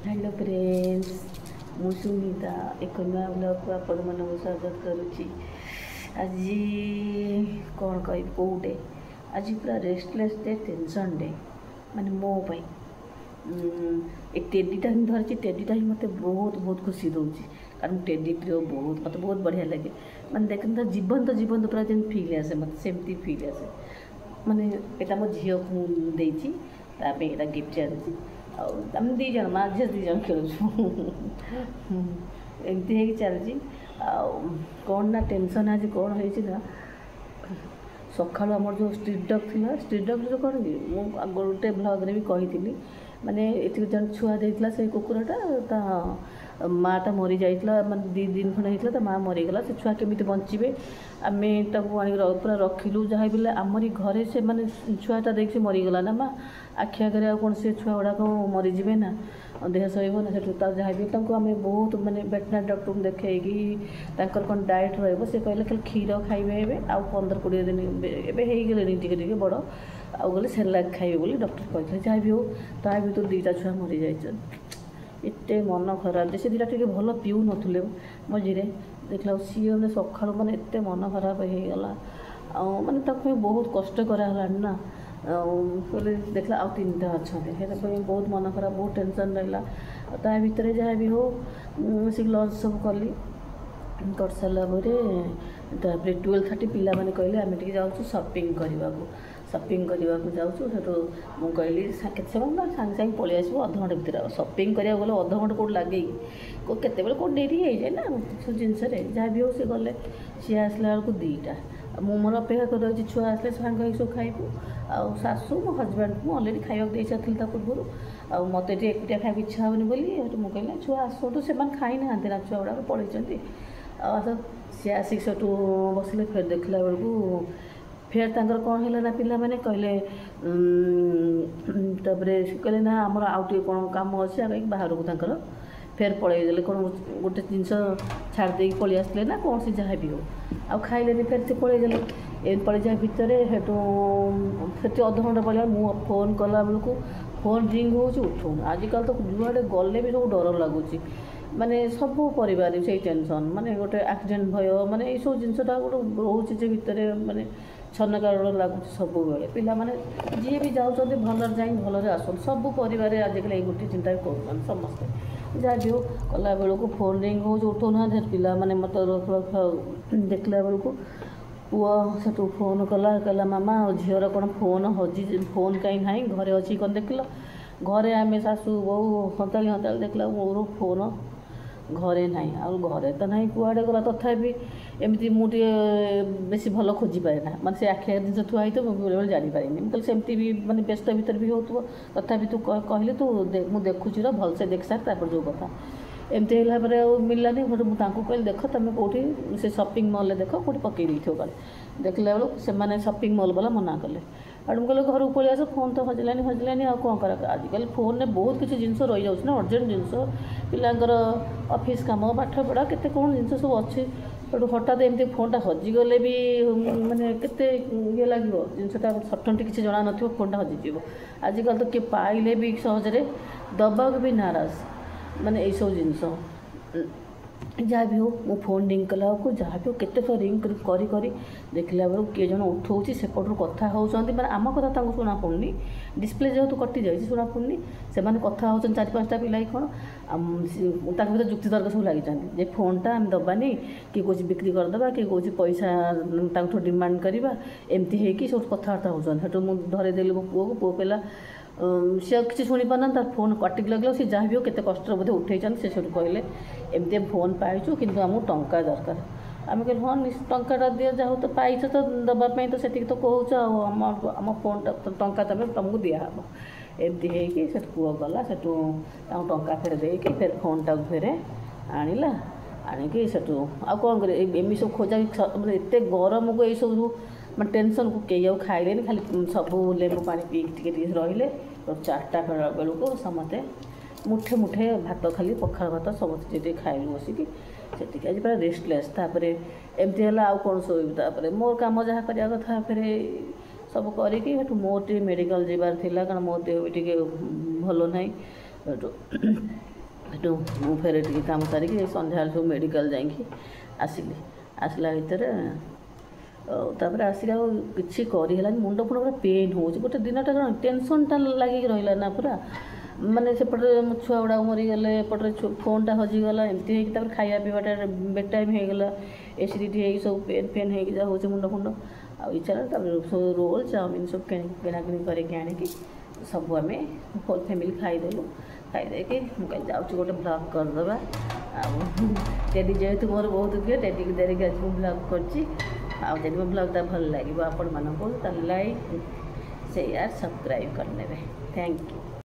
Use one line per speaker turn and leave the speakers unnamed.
Hello friends, मु सुनीता एक नया ब्लॉग को आपण मन स्वागत करुच्ची। आज कौन कह कौटे आज पूरा रेस्टलेस डे, टेंशन डे माने मो पाई टेडीटा ही धरची। टेडीटा ही मत बहुत बहुत खुशी दूसरी कारण टेडी प्रिय बहुत मत बहुत बढ़िया लगे। माने देख तो जीवंत जीवंत पूरा जन फील आसे मत सेमती फील आसे। माने एटा मो झील को देची तापे एटा गिफ्ट आनी आम दी जन माँ झील दी जन खेल एमती चलती। कौन ना टेंशन आज कौन होना सकाल आम जो स्ट्रीट डग थी स्ट्रीट डग जो कौन कि गोटे ब्लग्रे भी कही माने ये जन छुआ देता से कुकुरटा माँटा मरी जाइए माने 2 दिन खंड होता तो माँ मरीगला। से छुआ केमी बचे आम पूरा रखिलु जहाँ भी आमरी घरे से माने छुआटा देख से मरीगला ना माँ आखि आगे कौन से छुआ गुड़ाक मरीजे ना देह सह ना से जहाँ भी आम बहुत माने वेटनरी डॉक्टर को देखी कौन डाएट रे कहले खाली क्षीर खाइबे आउ 15-20 दिन एवं टे बड़ आउ गले सेरेलाक खाइबे बोली डॉक्टर कहते। जहाँ भी हो ता भी तो 2टा छुआ मरी जाए एत मन खराब से 2टा टे भल पीऊ नुले मझे देखला सी मैंने सका मैंने एत मन खराब हो गला माने तक बहुत कष्ट कराला ना बोले देखला आउ 3टा अच्छा बहुत मन खराब बहुत टेंशन रहा। ता भितर जहाँ भी हो से लंच सब कली कर सारा पर 12:30 पिला मैंने कहले आम टे जाऊँ सपिंग करने को सपिंग करने को जाऊँ मु कहली के समय सांगे सांगे पलि आसो अध घंटे भितर सपिंग करा गले अध घंटे कौट लगे केत कौट डेरी हो जाए ना सब जिनस जहाँ भी हो सी गले सी आसला बेलू 2टा मु मोर अपेक्षा कर रही छुआ आसले सांग सब खाइबू आउ सासू मो हजबैंड को अलरेडी खाइबा दे सारी पूर्व आ मत एकुटिया खाइबा इच्छा होनी बोली मुझे कहला छुआ आसतु से खाई ना छुआ गुड़ा पलैंती आस सी आसिक से बसले फिर देखला बेलू फिर तंकर कौन है ना पिला मैंने कहले कहले ना आमर आउटे कौन कम अच्छे बाहर को तंकर फिर पलैगले कौन गोटे जिनस छाड़ी पलि आसले ना कौन से जहाँ भी हो आउ खाइले फिर से पलैगले ए पलि जा भितर से अध घंटा पलि मु फोन कला बेलू फोन रिंग हो उठाऊन आजिकल तो जुआड़े गले भी सब डर लगुच माने सब परिवार से टेंशन माने गोटे एक्सीडेंट भय माने ये सब जिनसटा गोटे रोचे भितर माने छनकार लगुच सब बेले पिला माने जी भी जाऊँ भल जा भल आसन सब परिवार आजिकल ये गोटे चिंता कर समस्ते जहाँ भी हो कला बेलू फोन रिंग हो उठाऊना पिला माने मत देखला बेलू पुआ से फोन कला कहला मामा झीर कौन फोन हजी फोन कहीं ना घरे अच्छी कौन देख घरे आम सासू बहु हताली हताली देखला मोर फोन घरे ना घरे तो ना कुआड़े गला तथापि एमती मुझे बेसी भल खोजी पाए ना माने से आखिया जिन थुआ तो बेले बेले जापारे मुझे सेमती भी माने व्यस्त भितर भी हो तथापि तू कहले तू मुझे देखुची भलसे देख सार तापर जो कथा एमती है मिललानी गोटे मुझे कहली देख तुम कौटी से सपिंग मॉल देख कौटी पकई दी कल देखला बेलू से सपिंग मॉल वाला मना कले आड़ मुझे घर को पलि आस फोन तो हजलानी हजलानी आ कौन कर आजिकल फोन में बहुत किसी जिन रही जाऊँ ना अर्जेंट जिनस पिलांकर ऑफिस काम पाठ पढ़ा केते कौन जिन सब अच्छे हठात एमती फोनटा हजिगले भी माने केते ये लगे जिनसा सटन किसी जना न फोनटा हजिज आजिकल तो किए पाइले भी सहजरे दबाक भी नाराज माने यही सब जिनस जहाँ भी हो मो फोन रिंग कला को जहाँ भी हो केते थर रिंग करी करी देखला बेलू किए जन उठाऊँच सेपटू कथा होती माने आम कथा शुणा पड़नी डिस्प्ले जेहतु कटि जाए शुणा पड़नी से कथा हो 4-5टा पिला कौन भर जुक्ति तर्क सब लगी फोनटा आम दबानी किए कौन बिक्री करदे किए कौन पैसा डिमांड करवा एमती हो सब कथबार्ता होटू मुझे धरेदेली मो पुओ को पुओ कहला सी किसी शुणी पारना तार फोन कटिक लगे सी जहाँ भी हो केते कष्ट बोधे उठे से कहले एमती फोन पाइचु कि आमको टंका दरकार आम कहल हाँ टाटा दि जा तो पाइच तो दवापाई तो से तो कौच आम फोन टाँचा तुमको दिहब एमती से पुआ गला से टाँचा फेर दे फिर फोन टाक फेर आणला आणिकी से आ कौन कर सब खोजा मतलब एत गरम को यही सब मैं टेंशन को कई आउ खाइले खाली सब लेंबू पानी पी टे रही 4टा बेलू समस्ते मुठे मुठे भात खाली पखाल भात समस्ते खाइलु बसिकी से आज पूरा रेस्टलेस एमती है आउ कौन शोबी मोर कम जहाँ करा कथा फिर सब करी मोर टे मेडिकल जीवार थिला कारण मो देह भी टे भल ना ସେଠୁ ମୁଁ ଫେରେ ଟିକେ କାମ ସାରିକି ସନ୍ଧ୍ୟାବେଳେ ସବୁ ମେଡ଼ିକାଲ ଯାଇକି ଆସିଲି। ଆସିଲା ଭିତରେ ତାପରେ ଆସିକି ଆଉ କିଛି କରିହେଲାନି। ମୁଣ୍ଡ ଫୁଣ୍ଡ ପୁରା ପେନ୍ ହେଉଛି। ଗୋଟେ ଦିନଟା କ'ଣ ଟେନସନ୍ଟା ଲାଗିକି ରହିଲା ନା ପୁରା। ମାନେ ସେପଟେ ମୋ ଛୁଆ ଗୁଡ଼ାକ ମରିଗଲେ, ଏପଟରେ ଫୋନ୍ଟା ହଜିଗଲା, ଏମିତି ହେଇକି ତାପରେ ଖାଇବା ପିଇବାଟା ବେଟାଇମ୍ ହେଇଗଲା, ଏସିଡ଼ିଟି ହେଇକି ସବୁ ପେନ୍ ହେଇକି ଯାହା ହେଉଛି ମୁଣ୍ଡ ଫୁଣ୍ଡ ଆଉ ଇଚ୍ଛା ହେଲା। ତାପରେ ସବୁ ରୋଲ୍ ଚାଉମିନ୍ ସବୁ କିଣାକିଣି କରିକି ଆଣିକି ସବୁ ଆମେ ହୋଲ୍ ଫ୍ୟାମିଲି ଖାଇଦେଲୁ। ଖାଇଦେଇକି ମୁଁ କହିଲି ଯାଉଛି ଗୋଟେ ବ୍ଲଗ୍ କରିଦେବା। ଆଉ ଟେଡ଼ି ଯେହେତୁ ମୋର ବହୁତ ପ୍ରିୟ, ଟେଡ଼ିକି ଧରିକି ଆଜି ମୁଁ ବ୍ଲଗ୍ କରିଛି। ଆଉ ଯଦି ମୋ ବ୍ଲଗ୍ଟା ଭଲ ଲାଗିବ ଆପଣମାନଙ୍କୁ ତାହେଲେ ଲାଇକ୍, ସେୟାର, ସବସ୍କ୍ରାଇବ୍ କରିନେବେ। Thank you.